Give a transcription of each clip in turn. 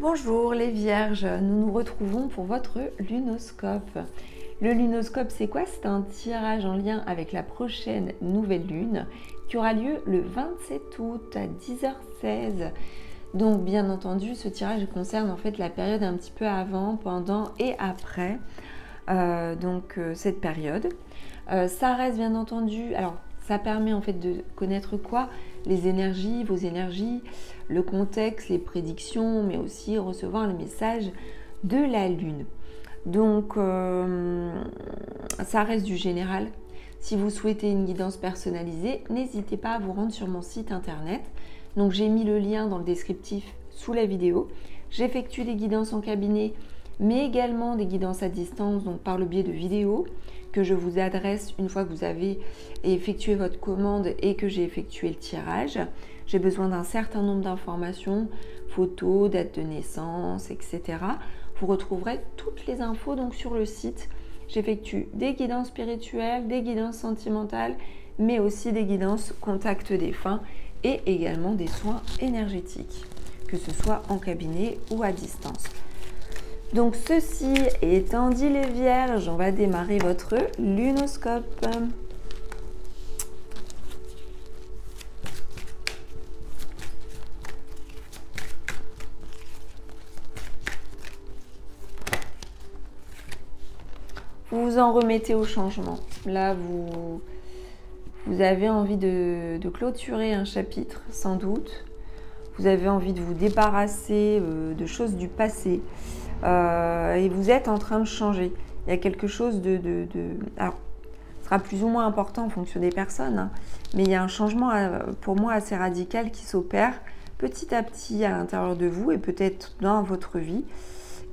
Bonjour les vierges, nous nous retrouvons pour votre lunoscope. Le lunoscope, c'est quoi? C'est un tirage en lien avec la prochaine nouvelle lune qui aura lieu le 27 août à 10h16. Donc bien entendu, ce tirage concerne en fait la période un petit peu avant, pendant et après cette période. Ça reste bien entendu, alors ça permet en fait de connaître quoi? Les énergies, vos énergies, le contexte, les prédictions, mais aussi recevoir le message de la lune. Donc ça reste du général. Si vous souhaitez une guidance personnalisée, n'hésitez pas à vous rendre sur mon site internet. Donc j'ai mis le lien dans le descriptif sous la vidéo. J'effectue des guidances en cabinet, mais également des guidances à distance, donc par le biais de vidéos que je vous adresse une fois que vous avez effectué votre commande et que j'ai effectué le tirage. J'ai besoin d'un certain nombre d'informations, photos, date de naissance, etc. Vous retrouverez toutes les infos donc sur le site. J'effectue des guidances spirituelles, des guidances sentimentales, mais aussi des guidances contact défunt et également des soins énergétiques, que ce soit en cabinet ou à distance. Donc ceci étant dit les vierges, on va démarrer votre lunoscope. Vous vous en remettez au changement. Là, vous avez envie de clôturer un chapitre, sans doute. Vous avez envie de vous débarrasser de choses du passé. Et vous êtes en train de changer. Il y a quelque chose alors, ce sera plus ou moins important en fonction des personnes, hein, mais il y a un changement pour moi assez radical qui s'opère petit à petit à l'intérieur de vous et peut-être dans votre vie.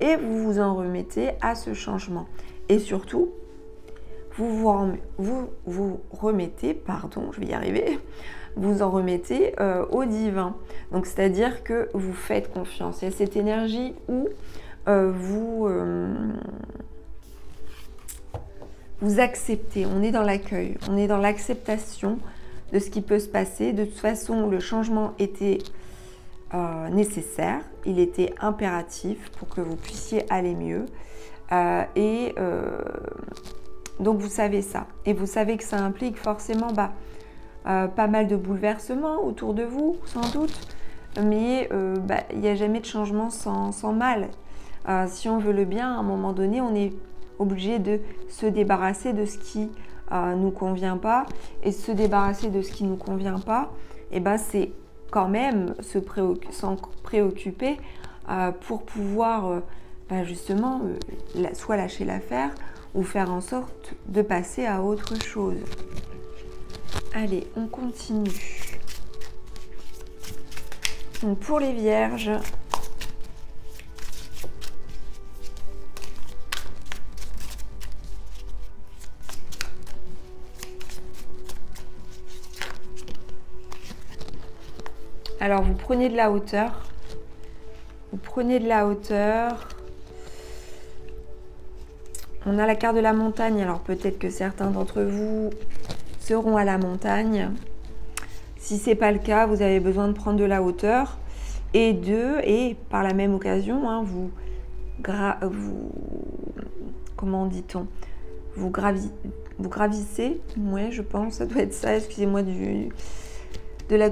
Et vous vous en remettez à ce changement. Et surtout, vous remettez, pardon, je vais y arriver, vous en remettez au divin. Donc, c'est-à-dire que vous faites confiance. Il y a cette énergie où vous acceptez, on est dans l'accueil, on est dans l'acceptation de ce qui peut se passer. De toute façon, le changement était nécessaire, il était impératif pour que vous puissiez aller mieux. Donc vous savez ça, et vous savez que ça implique forcément pas mal de bouleversements autour de vous, sans doute, mais il n'y a jamais de changement sans mal. Si on veut le bien, à un moment donné, on est obligé de se débarrasser de ce qui ne nous convient pas, et se débarrasser de ce qui ne nous convient pas, c'est quand même s'en préoccuper pour pouvoir justement soit lâcher l'affaire ou faire en sorte de passer à autre chose. Allez, on continue. Donc pour les vierges, alors vous prenez de la hauteur. Vous prenez de la hauteur. On a la carte de la montagne, alors peut-être que certains d'entre vous seront à la montagne. Si ce n'est pas le cas, vous avez besoin de prendre de la hauteur et par la même occasion, hein, comment dit-on? Vous gravissez, ouais, je pense, ça doit être ça, excusez-moi de la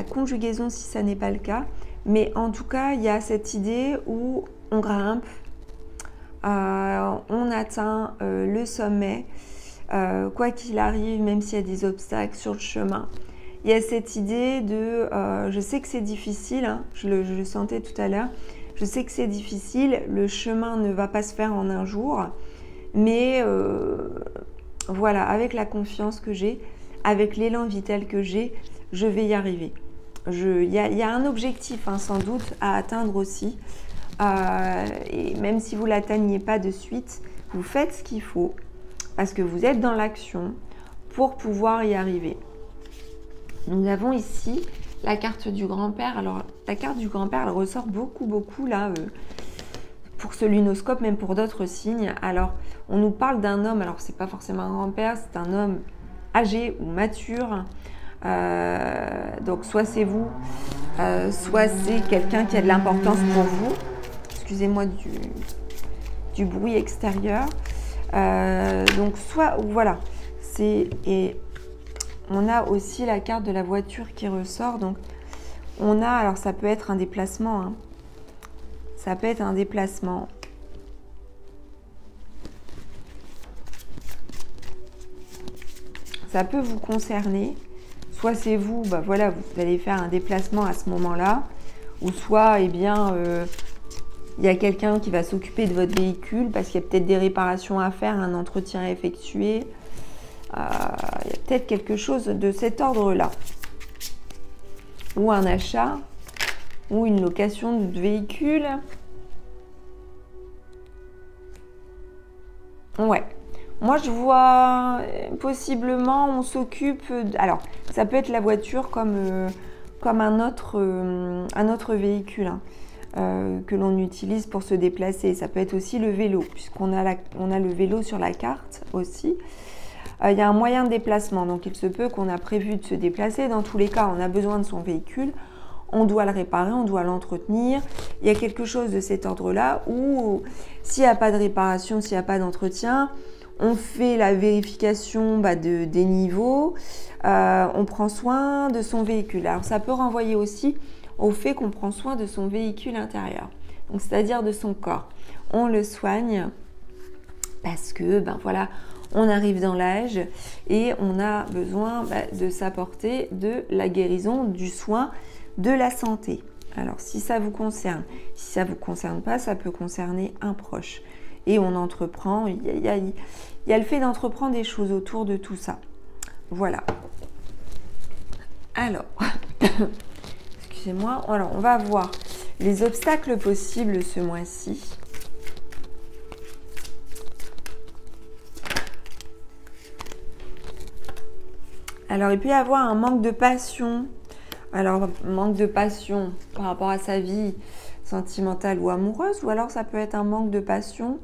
conjugaison si ça n'est pas le cas. Mais en tout cas, il y a cette idée où on grimpe, on atteint le sommet, quoi qu'il arrive, même s'il y a des obstacles sur le chemin. Il y a cette idée de, je sais que c'est difficile, hein, je le sentais tout à l'heure, je sais que c'est difficile, le chemin ne va pas se faire en un jour, mais voilà, avec la confiance que j'ai, avec l'élan vital que j'ai, je vais y arriver. Il y a un objectif, hein, sans doute, à atteindre aussi. Et même si vous ne l'atteignez pas de suite, vous faites ce qu'il faut parce que vous êtes dans l'action pour pouvoir y arriver. Nous avons ici la carte du grand-père. Alors, la carte du grand-père, elle ressort beaucoup là pour ce lunoscope, même pour d'autres signes. Alors, on nous parle d'un homme, alors c'est pas forcément un grand-père, c'est un homme âgé ou mature. Donc, soit c'est vous, soit c'est quelqu'un qui a de l'importance pour vous. Excusez-moi du bruit extérieur. Donc soit, voilà, et on a aussi la carte de la voiture qui ressort. Donc on a, alors ça peut être un déplacement, hein. Ça peut être un déplacement. Ça peut vous concerner. Soit c'est vous, bah voilà, vous allez faire un déplacement à ce moment-là, ou soit, eh bien, il y a quelqu'un qui va s'occuper de votre véhicule parce qu'il y a peut-être des réparations à faire, un entretien à effectuer. Il y a peut-être quelque chose de cet ordre-là. Ou un achat, ou une location de véhicule. Ouais. Moi, je vois possiblement, on s'occupe... Alors, ça peut être la voiture comme un autre véhicule, hein, que l'on utilise pour se déplacer. Ça peut être aussi le vélo, puisqu'on a, on a le vélo sur la carte aussi. Il y a un moyen de déplacement, donc il se peut qu'on a prévu de se déplacer. Dans tous les cas, on a besoin de son véhicule. On doit le réparer, on doit l'entretenir. Il y a quelque chose de cet ordre-là où, s'il n'y a pas de réparation, s'il n'y a pas d'entretien, on fait la vérification des niveaux, on prend soin de son véhicule. Alors ça peut renvoyer aussi au fait qu'on prend soin de son véhicule intérieur, donc c'est-à-dire de son corps. On le soigne parce que voilà, on arrive dans l'âge et on a besoin de s'apporter de la guérison, du soin, de la santé. Alors si ça vous concerne, si ça ne vous concerne pas, ça peut concerner un proche. Et on entreprend, il y a le fait d'entreprendre des choses autour de tout ça. Voilà. Alors, excusez-moi. Alors, on va voir les obstacles possibles ce mois-ci. Alors, il peut y avoir un manque de passion. Alors, manque de passion par rapport à sa vie sentimentale ou amoureuse, ou alors ça peut être un manque de passion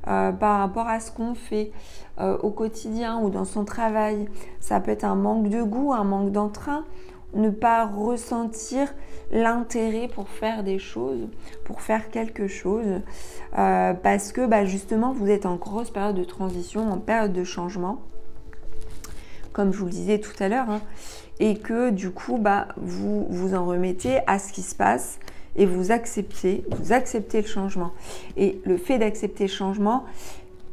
par rapport à ce qu'on fait au quotidien ou dans son travail. Ça peut être un manque de goût, un manque d'entrain, ne pas ressentir l'intérêt pour faire des choses, pour faire quelque chose, parce que justement vous êtes en grosse période de transition, en période de changement, comme je vous le disais tout à l'heure, hein, et que du coup vous vous en remettez à ce qui se passe et vous acceptez le changement. Et le fait d'accepter le changement,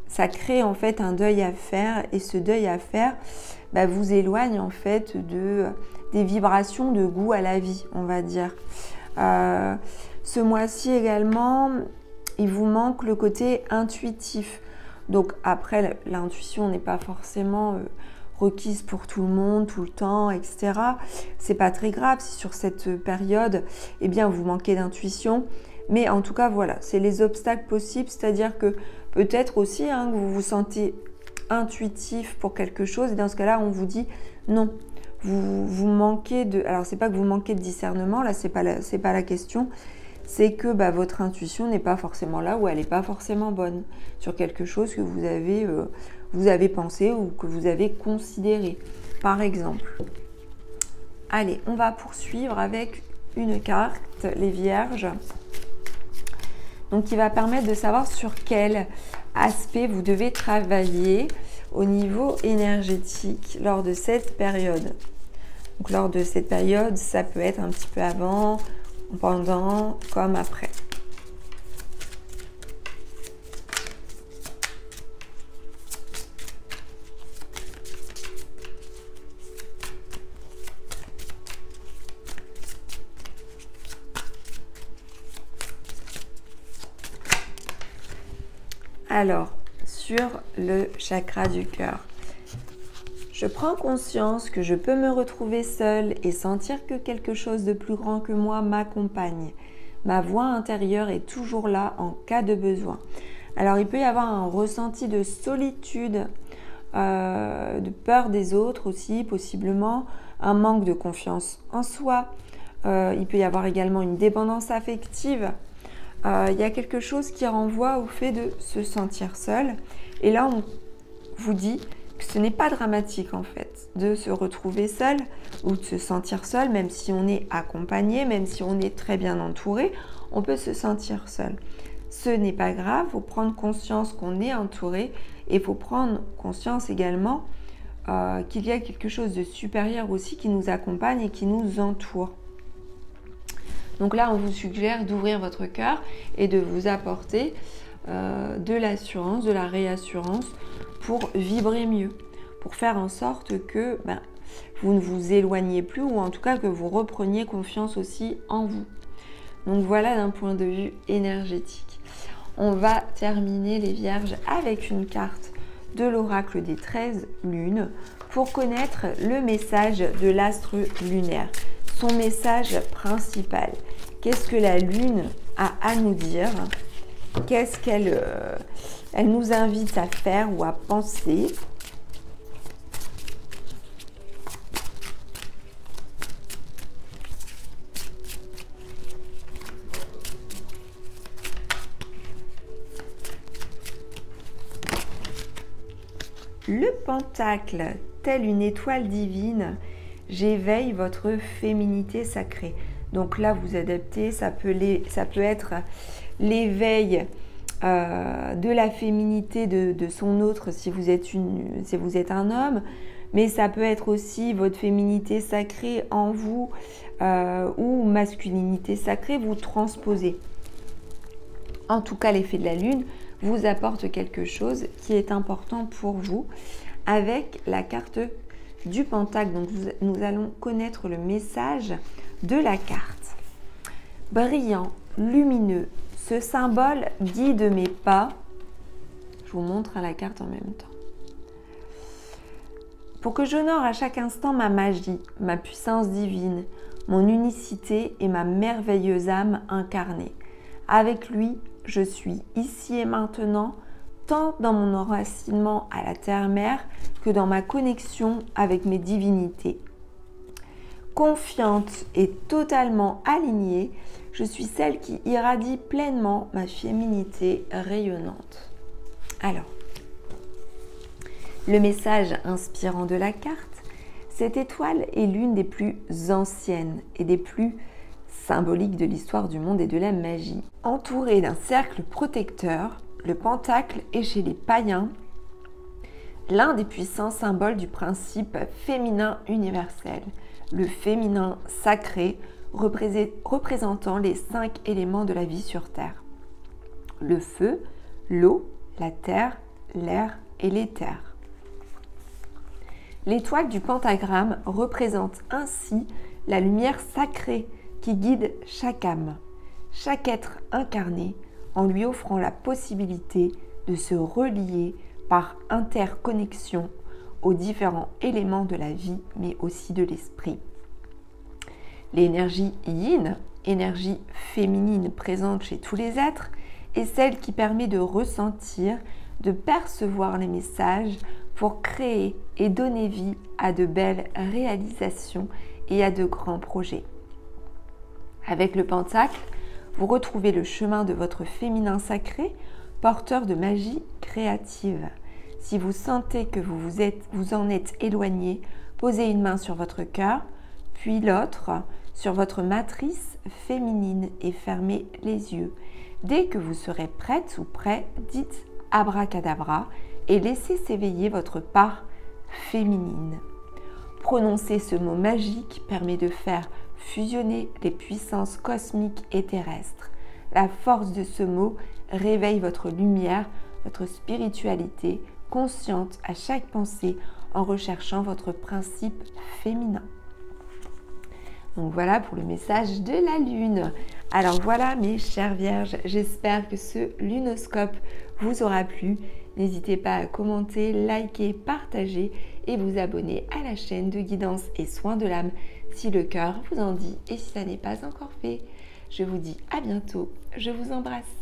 ça crée en fait un deuil à faire, et ce deuil à faire vous éloigne en fait des vibrations de goût à la vie, on va dire. Ce mois-ci également, il vous manque le côté intuitif. Donc après, l'intuition n'est pas forcément requise pour tout le monde, tout le temps, etc. C'est pas très grave si sur cette période, eh bien, vous manquez d'intuition. Mais en tout cas, voilà, c'est les obstacles possibles, c'est-à-dire que peut-être aussi que vous vous sentez intuitif pour quelque chose, et dans ce cas-là, on vous dit non. Vous manquez de... Alors, c'est pas que vous manquez de discernement, là, c'est pas la question. C'est que votre intuition n'est pas forcément là, ou elle n'est pas forcément bonne sur quelque chose que vous avez pensé ou que vous avez considéré, par exemple. Allez, on va poursuivre avec une carte, les Vierges, donc qui va permettre de savoir sur quel aspect vous devez travailler au niveau énergétique lors de cette période. Donc lors de cette période, ça peut être un petit peu avant, pendant, comme après. Alors, sur le chakra du cœur, je prends conscience que je peux me retrouver seule et sentir que quelque chose de plus grand que moi m'accompagne. Ma voix intérieure est toujours là en cas de besoin. Alors, il peut y avoir un ressenti de solitude, de peur des autres aussi, possiblement, un manque de confiance en soi. Il peut y avoir également une dépendance affective. Il y a quelque chose qui renvoie au fait de se sentir seul. Et là, on vous dit ce n'est pas dramatique en fait de se retrouver seul ou de se sentir seul, même si on est accompagné, même si on est très bien entouré, on peut se sentir seul. Ce n'est pas grave, il faut prendre conscience qu'on est entouré et il faut prendre conscience également qu'il y a quelque chose de supérieur aussi qui nous accompagne et qui nous entoure. Donc là, on vous suggère d'ouvrir votre cœur et de vous apporter de l'assurance, de la réassurance pour vibrer mieux, pour faire en sorte que vous ne vous éloignez plus ou en tout cas que vous repreniez confiance aussi en vous. Donc voilà d'un point de vue énergétique. On va terminer les Vierges avec une carte de l'oracle des 13 lunes pour connaître le message de l'astre lunaire, son message principal. Qu'est-ce que la lune a à nous dire? Qu'est-ce qu'elle nous invite à faire ou à penser? Le pentacle, telle une étoile divine, j'éveille votre féminité sacrée. Donc là, vous adaptez, ça peut être l'éveil de la féminité de son autre si vous êtes un homme, mais ça peut être aussi votre féminité sacrée en vous ou masculinité sacrée, vous transposez. En tout cas, l'effet de la lune vous apporte quelque chose qui est important pour vous avec la carte du pentacle. Donc nous allons connaître le message de la carte. Brillant, lumineux, ce symbole guide mes pas. Je vous montre à la carte en même temps. Pour que j'honore à chaque instant ma magie, ma puissance divine, mon unicité et ma merveilleuse âme incarnée. Avec lui, je suis ici et maintenant, tant dans mon enracinement à la terre-mère que dans ma connexion avec mes divinités. Confiante et totalement alignée, je suis celle qui irradie pleinement ma féminité rayonnante. Alors, le message inspirant de la carte, cette étoile est l'une des plus anciennes et des plus symboliques de l'histoire du monde et de la magie. Entourée d'un cercle protecteur, le pentacle est chez les païens l'un des puissants symboles du principe féminin universel, le féminin sacré représentant les 5 éléments de la vie sur Terre. Le feu, l'eau, la terre, l'air et l'éther. L'étoile du pentagramme représente ainsi la lumière sacrée qui guide chaque âme, chaque être incarné, en lui offrant la possibilité de se relier par interconnexion aux différents éléments de la vie, mais aussi de l'esprit. L'énergie yin, énergie féminine présente chez tous les êtres, est celle qui permet de ressentir, de percevoir les messages pour créer et donner vie à de belles réalisations et à de grands projets. Avec le pentacle, vous retrouvez le chemin de votre féminin sacré, porteur de magie créative. Si vous sentez que vous en êtes éloigné, posez une main sur votre cœur, puis l'autre sur votre matrice féminine et fermez les yeux. Dès que vous serez prête ou prêt, dites abracadabra et laissez s'éveiller votre part féminine. Prononcer ce mot magique permet de faire fusionner les puissances cosmiques et terrestres. La force de ce mot réveille votre lumière, votre spiritualité, consciente à chaque pensée en recherchant votre principe féminin. Donc voilà pour le message de la lune. Alors voilà mes chères vierges, j'espère que ce lunoscope vous aura plu. N'hésitez pas à commenter, liker, partager et vous abonner à la chaîne de guidance et soins de l'âme si le cœur vous en dit et si ça n'est pas encore fait. Je vous dis à bientôt, je vous embrasse.